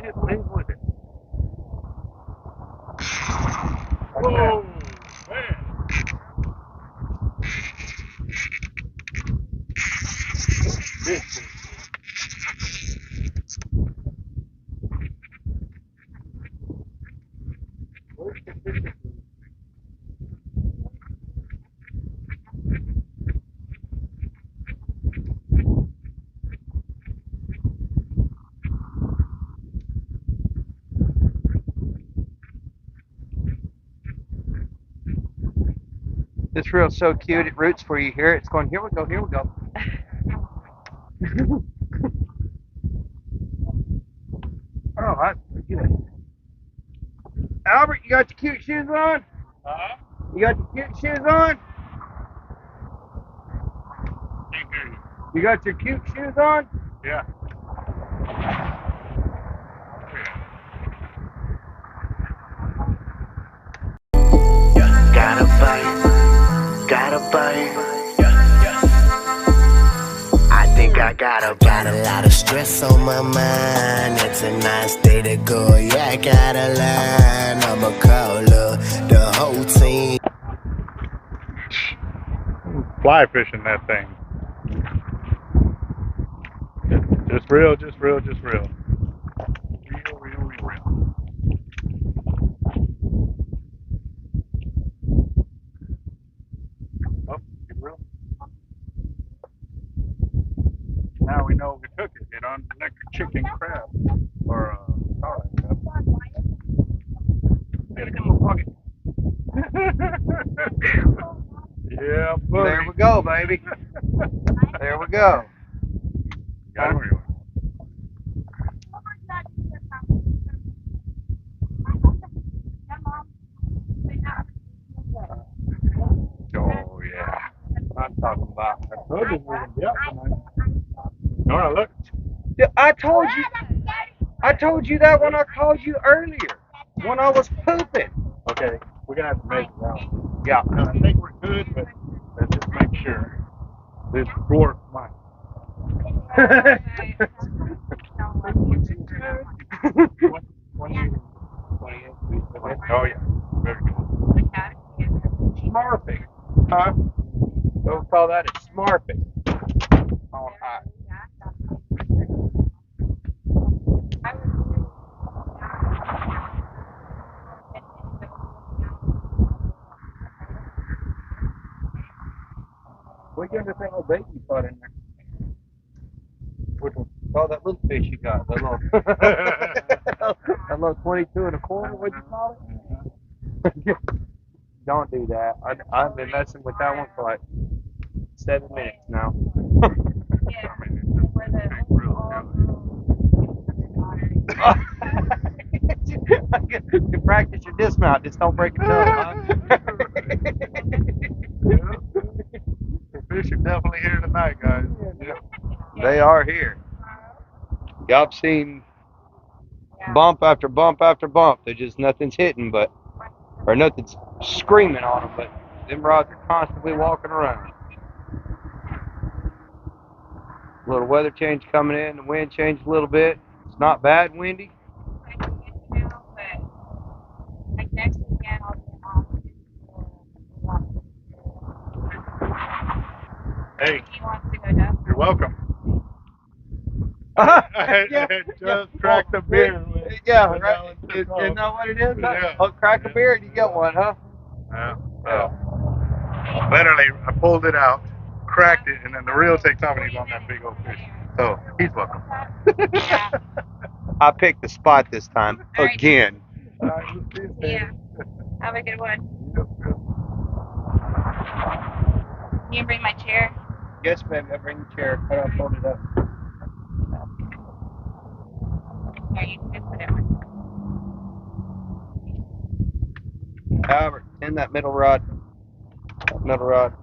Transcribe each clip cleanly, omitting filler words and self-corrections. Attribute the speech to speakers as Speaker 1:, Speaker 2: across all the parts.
Speaker 1: just live with it. Whoa, man. This is
Speaker 2: This reel's so cute, it roots for you here. It's going, here we go, here we go. Oh, that's good. Albert, you got your cute shoes on? You got your cute shoes on?
Speaker 1: can't hear you.
Speaker 2: You got your cute shoes on?
Speaker 1: Yeah.
Speaker 3: Gotta bite, gotta bite. I think I got a lot of stress on my mind. It's a nice day to go. Yeah, I got a line. I'ma call the whole team.
Speaker 1: Fly fishing that thing. Just reel, just reel, just reel. Reel, reel, reel, reel. Oh, good reel. Now we know we took it. Get on the next chicken crab. Or starlight crab.
Speaker 2: Gotta come in my pocket.
Speaker 1: Yeah, buddy.
Speaker 2: There we go, baby. There we go.
Speaker 1: Got him anyway. Oh, yeah.
Speaker 2: I'm talking about.
Speaker 1: Nora, look.
Speaker 2: I told you that when I called you earlier, when I was pooping.
Speaker 1: Okay, we're going to have to measure that one.
Speaker 2: Yeah.
Speaker 1: No, I think we're good, but let's just make sure. This dwarf might. Oh, yeah. Very good.
Speaker 2: Smarping. Huh? Don't call that a smarping. On high. What you got that little bait you caught in there?
Speaker 1: Which one?
Speaker 2: Oh, that little fish you got. That little, that little 22 and a quarter, what'd you call it? Don't do that. I've been messing with that one for like 7 minutes now. You practice your dismount, just don't break a toe, huh?
Speaker 1: The fish are definitely here tonight, guys. Yeah.
Speaker 2: They are here. Y'all have seen bump after bump after bump. There's just nothing's hitting, or nothing's screaming on them, but them rods are constantly walking around. A little weather change coming in, the wind changed a little bit. It's not bad windy.
Speaker 1: Hey, you're welcome. I had just cracked a beer.
Speaker 2: Yeah, right. Isn't that what it is?
Speaker 1: Yeah.
Speaker 2: Oh, crack a beer and you get one, huh?
Speaker 1: Yeah. Literally, I pulled it out, cracked it, and then the reel takes off and he's on that big old fish. So, he's welcome.
Speaker 2: I picked the spot this time.
Speaker 4: Right.
Speaker 2: Again.
Speaker 4: Yeah. Have a good one. Can you bring my chair?
Speaker 2: Yes, baby. I'll bring the chair. I'll hold it up.
Speaker 4: Yeah, you can put it on.
Speaker 2: Albert, in that middle rod. Middle rod.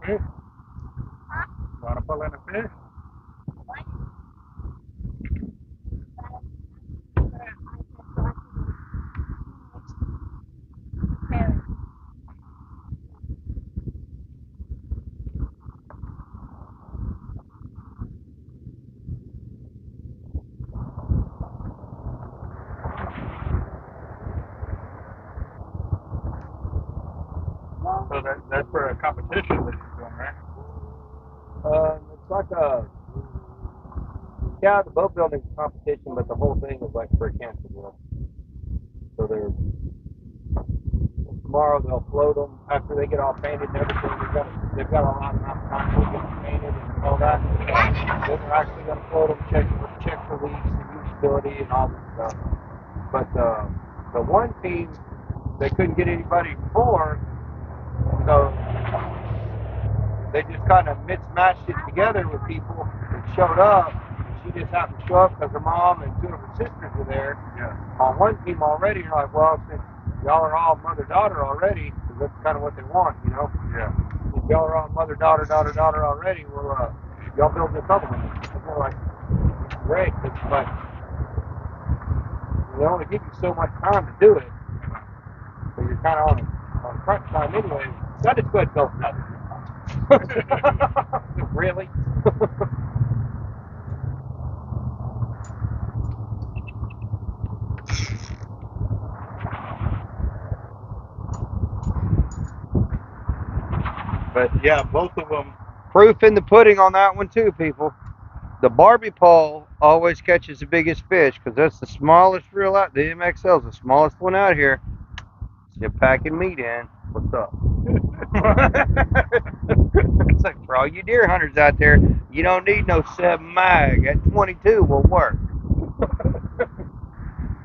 Speaker 1: fish? Want to pull in a fish? So that's for a competition that you're doing, right?
Speaker 2: It's like the boat building competition, but the whole thing is like for camping. So tomorrow they'll float them after they get all painted and everything. They've got a lot of time to get them painted and all that. Then they're actually going to float them, check for leaks and usability and all this stuff. But the one team, they couldn't get anybody before, so they just kind of mismatched it together with people that showed up. She just happened to show up because her mom and two of her sisters were there on one team already. You're like, well, since y'all are all mother-daughter already, because that's kind of what they want, you know?
Speaker 1: Yeah.
Speaker 2: If y'all are all mother-daughter already, well, y'all build this other one. And they're like, great, but they only give you so much time to do it. So you're kind of on crunch time anyway. So I just go ahead and build another. Really?
Speaker 1: But yeah, both of them.
Speaker 2: Proof in the pudding on that one too, people. The Barbie pole always catches the biggest fish because that's the smallest reel out. The MXL is the smallest one out here. You're packing meat in. What's up? It's like for all you deer hunters out there, you don't need no 7 mag. That 22 will work.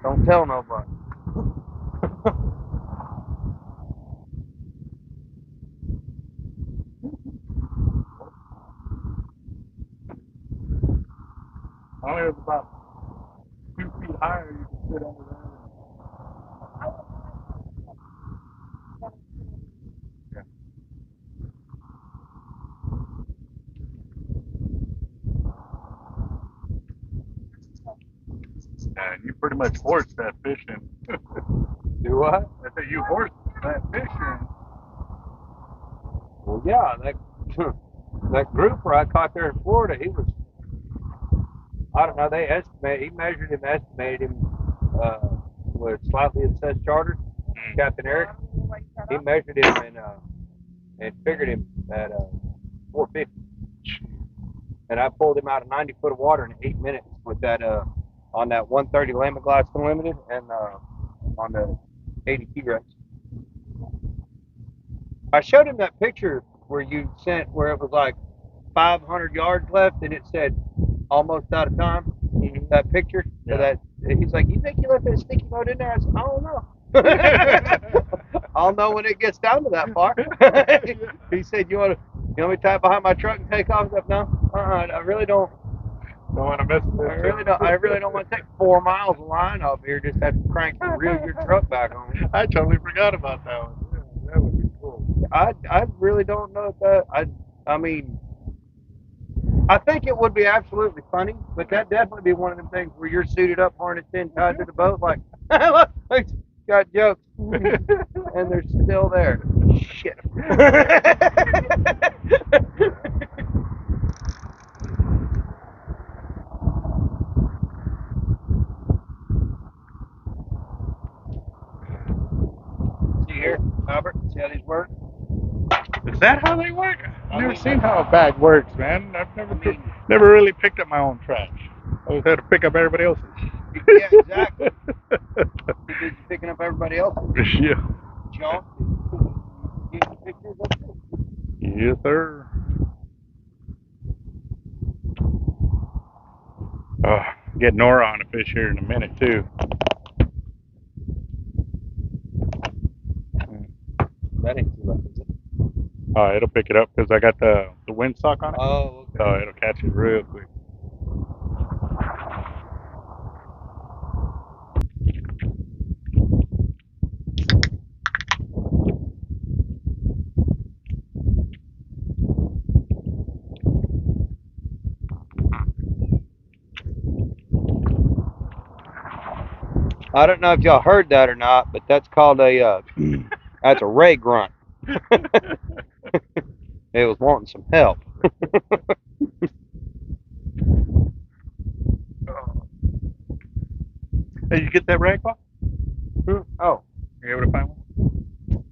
Speaker 2: Don't tell nobody.
Speaker 1: Only was about 2 feet higher. You could sit under there. And you pretty much horse that fish in.
Speaker 2: Do what?
Speaker 1: I said you horse that fish in.
Speaker 2: Well, yeah, that grouper I caught there in Florida, he was, I don't know, he measured him, estimated him, with slightly obsessed charters, Capt.Eric. He measured him and figured him at 450. And I pulled him out of 90 foot of water in 8 minutes with that, on that 130 Landbased Unlimited and on the 80 T-Rex. I showed him that picture where you sent where it was like 500 yards left and it said almost out of time. That picture. Yeah. That he's like, you think you left that sticky note in there? I said, I don't know. I'll know when it gets down to that far. He said, you want me to tie it behind my truck and take off? I said, no, I really don't.
Speaker 1: Don't want to mess with it.
Speaker 2: I really don't want to take 4 miles of line up here. Just have to crank and reel your truck back on.
Speaker 1: I totally forgot about that one. Yeah, that would be cool.
Speaker 2: I really don't know if that. I mean, I think it would be absolutely funny, but that'd definitely be one of them things where you're suited up, harnessed in, tied to the boat, like, look, got jokes, and they're still there. Shit. See here, Albert, see how these work?
Speaker 1: Is that how they work? I've never seen how a bag works, man. I've never really picked up my own trash. I always had to pick up everybody else's.
Speaker 2: Yeah, exactly. Too busy picking up everybody else's.
Speaker 1: Yeah.
Speaker 2: Junk. Getting pictures of it.
Speaker 1: Yes, sir. Get Nora on a fish here in a minute, too.
Speaker 2: That ain't too late, is it?
Speaker 1: It'll pick it up because I got the windsock on it.
Speaker 2: Oh, okay.
Speaker 1: So it'll catch it real quick.
Speaker 2: I don't know if y'all heard that or not, but that's called a that's a ray grunt. It was wanting some help.
Speaker 1: Hey, you get that rag ball?
Speaker 2: Oh,
Speaker 1: You able to find one?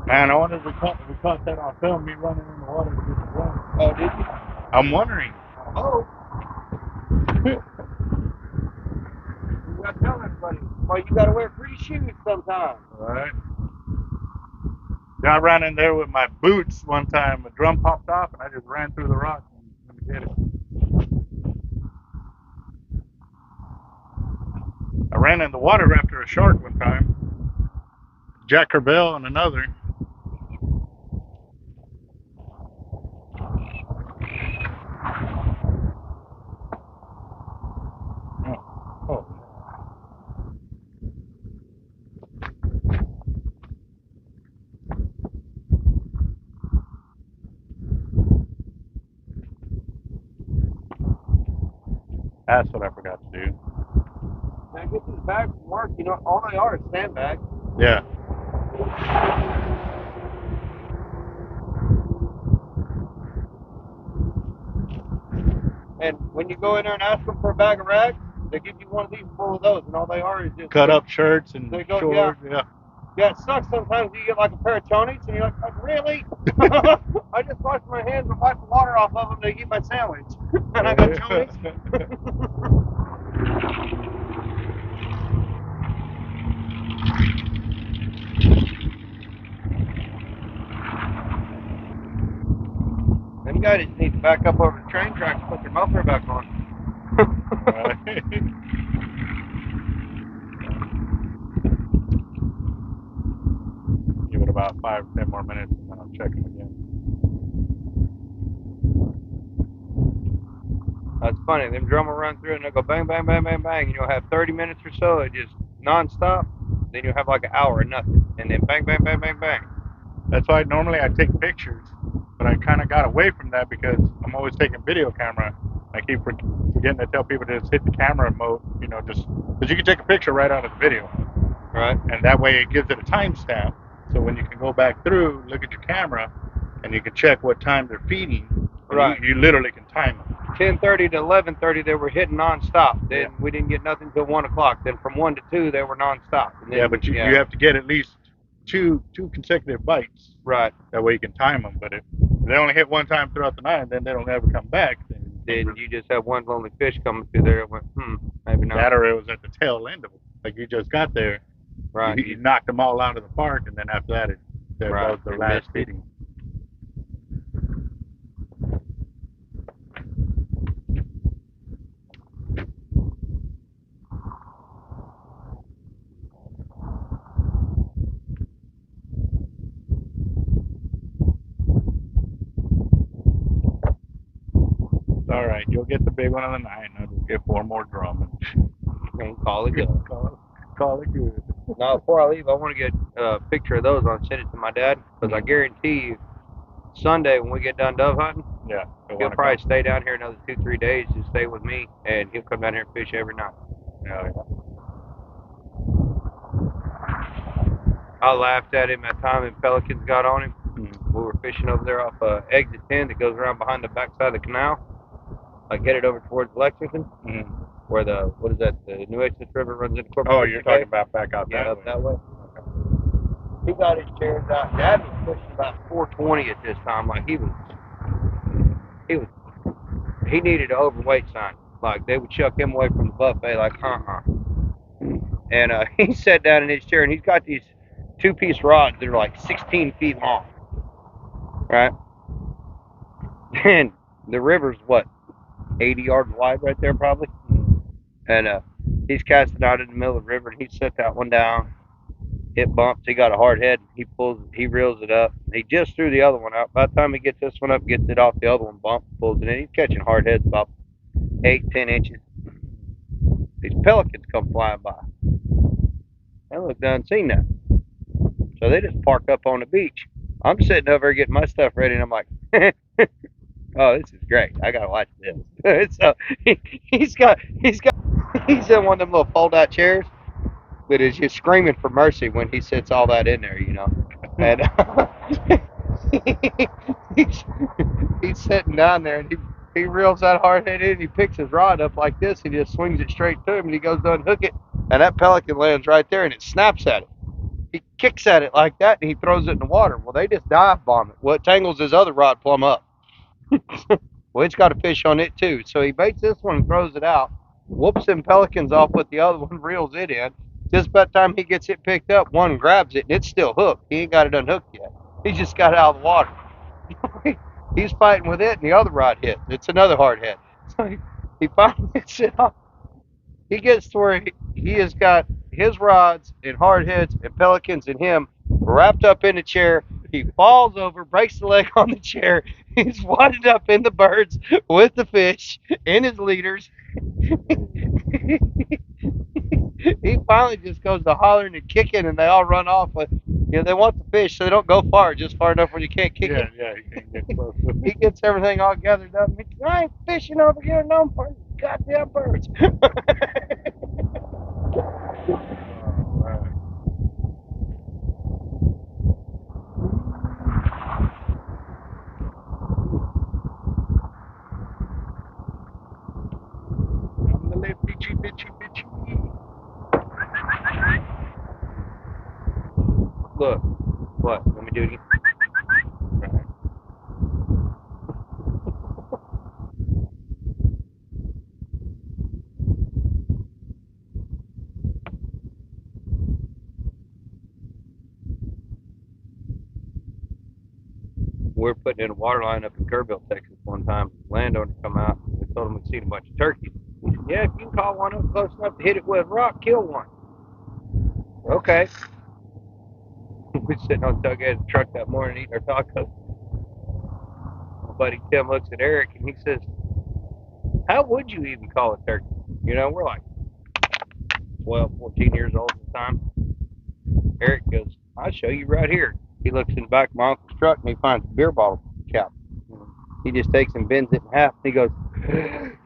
Speaker 1: Man, I wonder if we caught that on film, me running in the water to get the drum.
Speaker 2: oh, did you?
Speaker 1: I'm wondering.
Speaker 2: Oh. You gotta tell everybody. Well, you gotta wear free shoes sometimes.
Speaker 1: Alright. Yeah, I ran in there with my boots one time. A drum popped off, and I just ran through the rocks and get it. I ran in the water after a shark one time. Jack Corbell and another. Oh. That's what I forgot to do.
Speaker 2: Now get these bags from work. You know, all they are is sandbags.
Speaker 1: Yeah.
Speaker 2: And when you go in there and ask them for a bag of rags, they give you one of these full of those, and all they are is just
Speaker 1: Cut up shirts and
Speaker 2: They go-
Speaker 1: shorts. Yeah.
Speaker 2: Yeah, it sucks sometimes. You get like a pair of chonies, and you're like, really? I just washed my hands and wiped the water off of them to eat my sandwich, and I got chonies. Them guys just need to back up over the train tracks and put their muffler back on.
Speaker 1: Give it about 5-10 more minutes, and then I'll check them again.
Speaker 2: That's funny. Them drum will run through and they'll go bang, bang, bang, bang, bang. And you'll have 30 minutes or so of just non-stop. Then you'll have like an hour of nothing. And then bang, bang, bang, bang, bang.
Speaker 1: That's why normally I take pictures, but I kind of got away from that because I'm always taking video camera. I keep forgetting to tell people to just hit the camera mode, you know, just because you can take a picture right out of the video.
Speaker 2: Right.
Speaker 1: And that way it gives it a timestamp. So when you can go back through, look at your camera, and you can check what time they're feeding.
Speaker 2: Right.
Speaker 1: You literally can time them.
Speaker 2: 10:30 to 11:30 they were hitting non-stop. Then
Speaker 1: Yeah.
Speaker 2: we didn't get nothing till 1 o'clock. Then from 1 to 2 they were non-stop. And then,
Speaker 1: Yeah, but you have to get at least two consecutive bites.
Speaker 2: Right.
Speaker 1: That way you can time them. But if they only hit one time throughout the night, then they don't ever come back.
Speaker 2: Then you just have one lonely fish coming through there that went, maybe not.
Speaker 1: That or it was at the tail end of it. Like you just got there.
Speaker 2: Right.
Speaker 1: You knocked them all out of the park, and then after that, that was their last feeding. All right, you'll get the big one on the 9. I'll just get 4 more drum
Speaker 2: And call it good.
Speaker 1: Call it good.
Speaker 2: Now, before I leave, I want to get a picture of those. I'll send it to my dad because I guarantee you, Sunday when we get done dove hunting,
Speaker 1: yeah,
Speaker 2: he'll probably stay down here another 2-3 days to stay with me, and he'll come down here and fish every night.
Speaker 1: Yeah.
Speaker 2: I laughed at him that time and pelicans got on him. We were fishing over there off exit 10 that goes around behind the backside of the canal, like headed over towards Lexington, where the New Exodus River runs into Corpus.
Speaker 1: Oh, you're talking about back out
Speaker 2: yeah,
Speaker 1: that
Speaker 2: up
Speaker 1: way.
Speaker 2: that way. He got his chairs out. Dad was pushing about 420 at this time. Like he needed an overweight sign. Like they would chuck him away from the buffet. Like And he sat down in his chair, and he's got these 2-piece rods that are like 16 feet long, right? And the river's what, 80 yards wide right there probably. And he's casting out in the middle of the river, and he set that one down. It bumps. He got a hard head. He reels it up. He just threw the other one out. By the time he gets this one up, gets it off the other one, pulls it in. He's catching hard heads about 8, 10 inches. These pelicans come flying by. They look done seen that. So they just park up on the beach. I'm sitting over here getting my stuff ready, and I'm like, oh, this is great. I gotta watch this. So he's in one of them little fold-out chairs, but is just screaming for mercy when he sits all that in there, you know. And he's sitting down there, and he reels that hard head in, and he picks his rod up like this, and he just swings it straight to him, and he goes to unhook it, and that pelican lands right there, and it snaps at it. He kicks at it like that, and he throws it in the water. Well, they just dive bomb it. Well, it tangles his other rod plumb up. Well, it's got a fish on it too. So he baits this one and throws it out, whoops them pelicans off with the other one, reels it in. Just about the time he gets it picked up, one grabs it, and it's still hooked. He ain't got it unhooked yet. He just got it out of the water. He's fighting with it, and the other rod hits. It's another hard head. So he finally gets it off. He gets to where he has got his rods and hard heads and pelicans and him wrapped up in a chair. He falls over, breaks the leg on the chair. He's wadded up in the birds with the fish in his leaders. He finally just goes to hollering and kicking, and they all run off. But they want the fish, so they don't go far, just far enough where you can't kick it.
Speaker 1: Yeah, you can't get close.
Speaker 2: He gets everything all gathered up. I ain't fishing over here no more. Goddamn birds. Look, what? Let me do it again. Right. We're putting in a water line up in Kerrville, Texas one time. Landowner come out. We told him we'd seen a bunch of turkeys. He said, yeah, if you can call one up close enough to hit it with a rock, kill one. Okay. We're sitting on the tailgate of the truck that morning eating our tacos. My buddy Tim looks at Eric and he says, how would you even call a turkey? We're like 12, 14 years old at the time. Eric goes, I'll show you right here. He looks in the back of my uncle's truck and he finds a beer bottle cap. He just takes and bends it in half and he goes,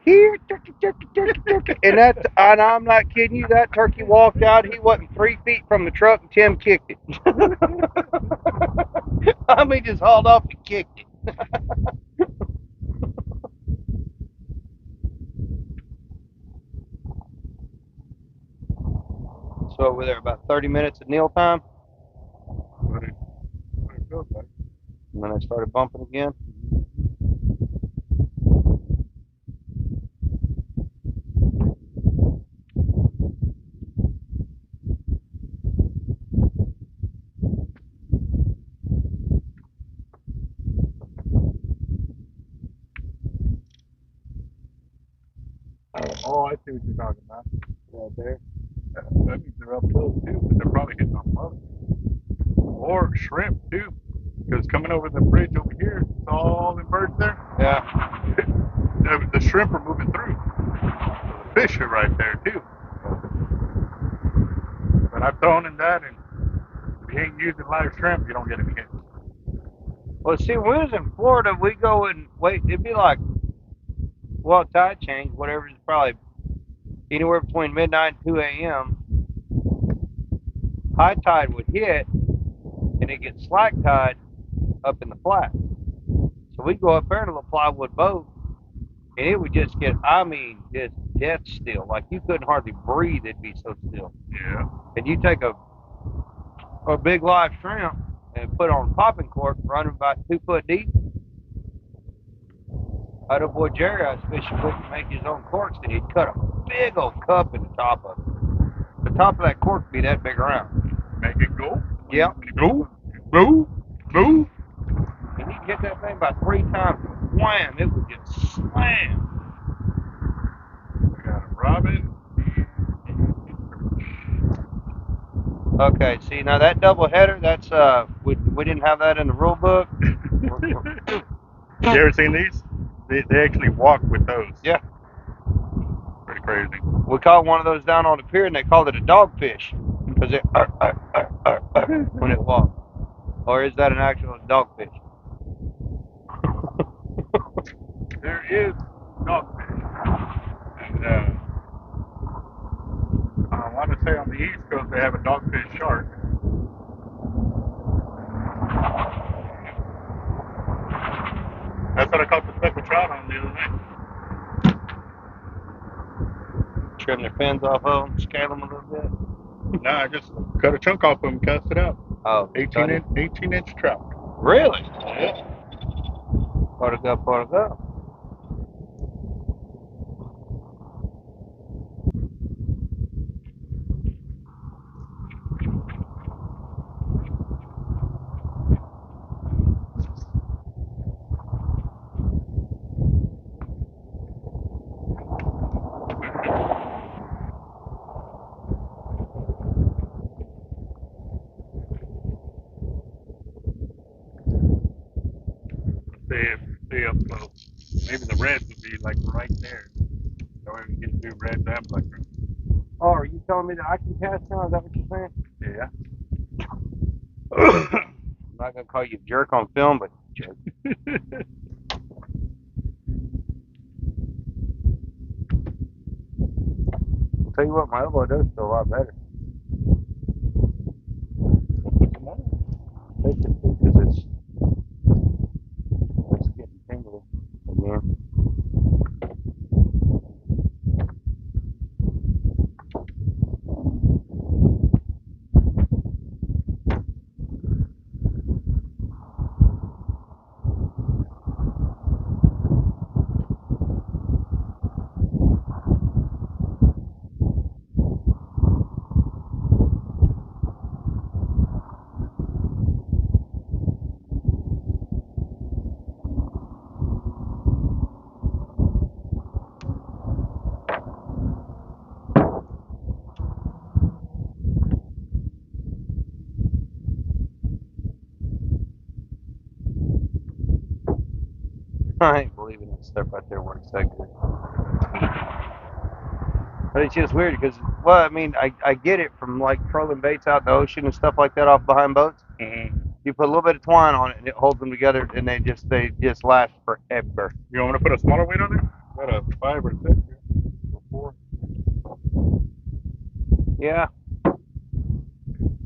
Speaker 2: here, turkey, turkey, turkey, turkey. And I'm not kidding you, that turkey walked out. He wasn't 3 feet from the truck and Tim kicked it. He just hauled off and kicked it. So we're there about 30 minutes at meal time. And then I started bumping again.
Speaker 1: Oh, I see what you're talking about.
Speaker 2: Right there.
Speaker 1: That means they're up close too, but they're probably hitting on mother. Or shrimp too. Because coming over the bridge over here, it's all the birds there.
Speaker 2: Yeah.
Speaker 1: The shrimp are moving through. So the fish are right there too. But I've thrown in that, and if you ain't using live shrimp, you don't get any hits.
Speaker 2: Well, see, when we was in Florida, we go and wait. It'd be like, well, tide change, whatever, it's probably anywhere between midnight and 2 a.m. High tide would hit, and it gets slack tide up in the flat. So we'd go up there in a little plywood boat, and it would just get, just death still. Like you couldn't hardly breathe, it'd be so still.
Speaker 1: Yeah.
Speaker 2: And you take a big live shrimp and put on a popping cork, running about 2 foot deep. I had a boy Jerry I was fishing with to make his own corks, and he'd cut a big old cup in the top of it. The top of that cork would be that big around.
Speaker 1: Make it go.
Speaker 2: Yep.
Speaker 1: Go. Go. Go.
Speaker 2: And you'd hit that thing about 3 times, and wham, it would just slam.
Speaker 1: We got a robin.
Speaker 2: Okay, see, now that double header, that's, we didn't have that in the rule book.
Speaker 1: You ever seen these? They actually walk with those.
Speaker 2: Yeah.
Speaker 1: Pretty crazy.
Speaker 2: We caught one of those down on the pier, and they called it a dogfish because it when it walked. Or is that an actual dogfish?
Speaker 1: There is dogfish. And I want to say on the East Coast they have a dogfish shark. That's what I caught the speckled trout on the other night.
Speaker 2: Trim their fins off of them, scale them a little bit.
Speaker 1: No, I just cut a chunk off them and cast it out.
Speaker 2: Oh,
Speaker 1: 18-inch trout.
Speaker 2: Really?
Speaker 1: Yeah.
Speaker 2: Part of go, part of go.
Speaker 1: Stay up close. Maybe the reds would be like right there. So we can do reds and black reds.
Speaker 2: Oh, are you telling me that I can cast now? Is that what you're saying?
Speaker 1: Yeah.
Speaker 2: I'm not gonna call you a jerk on film, but jerk. I'll tell you what, my elbow does feel a lot better. Because it's getting tingly again. I ain't believing that stuff right there works that good. But it's just weird because, well, I mean, I get it from like trolling baits out in the ocean and stuff like that off behind boats.
Speaker 1: Mm-hmm.
Speaker 2: You put a little bit of twine on it and it holds them together, and they just last forever.
Speaker 1: You want me to put a smaller weight on there? Got a 5 or 6 or 4.
Speaker 2: Yeah. I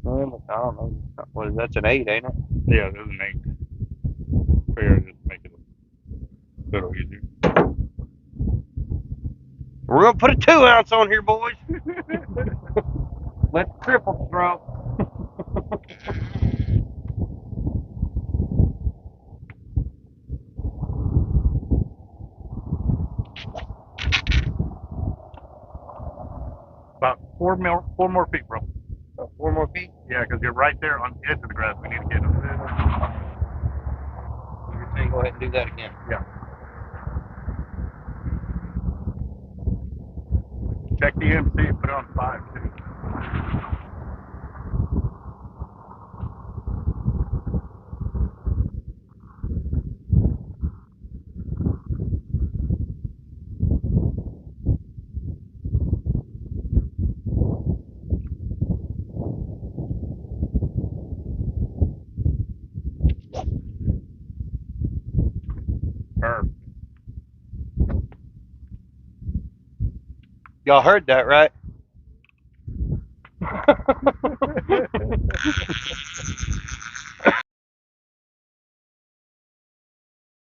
Speaker 2: don't know. What is that's an 8, ain't it?
Speaker 1: Yeah, there's an 8. Figure just make it a little easier.
Speaker 2: We're gonna put a 2 ounce on here, boys. Let's triple throw.
Speaker 1: About 4 more feet, bro.
Speaker 2: 4 more feet.
Speaker 1: Yeah, because you're right there on the edge of the grass. We need to get a little.
Speaker 2: You're saying go ahead and do that again.
Speaker 1: Yeah. Check the MC. Put it on 5 too. Perfect.
Speaker 2: Y'all heard that, right?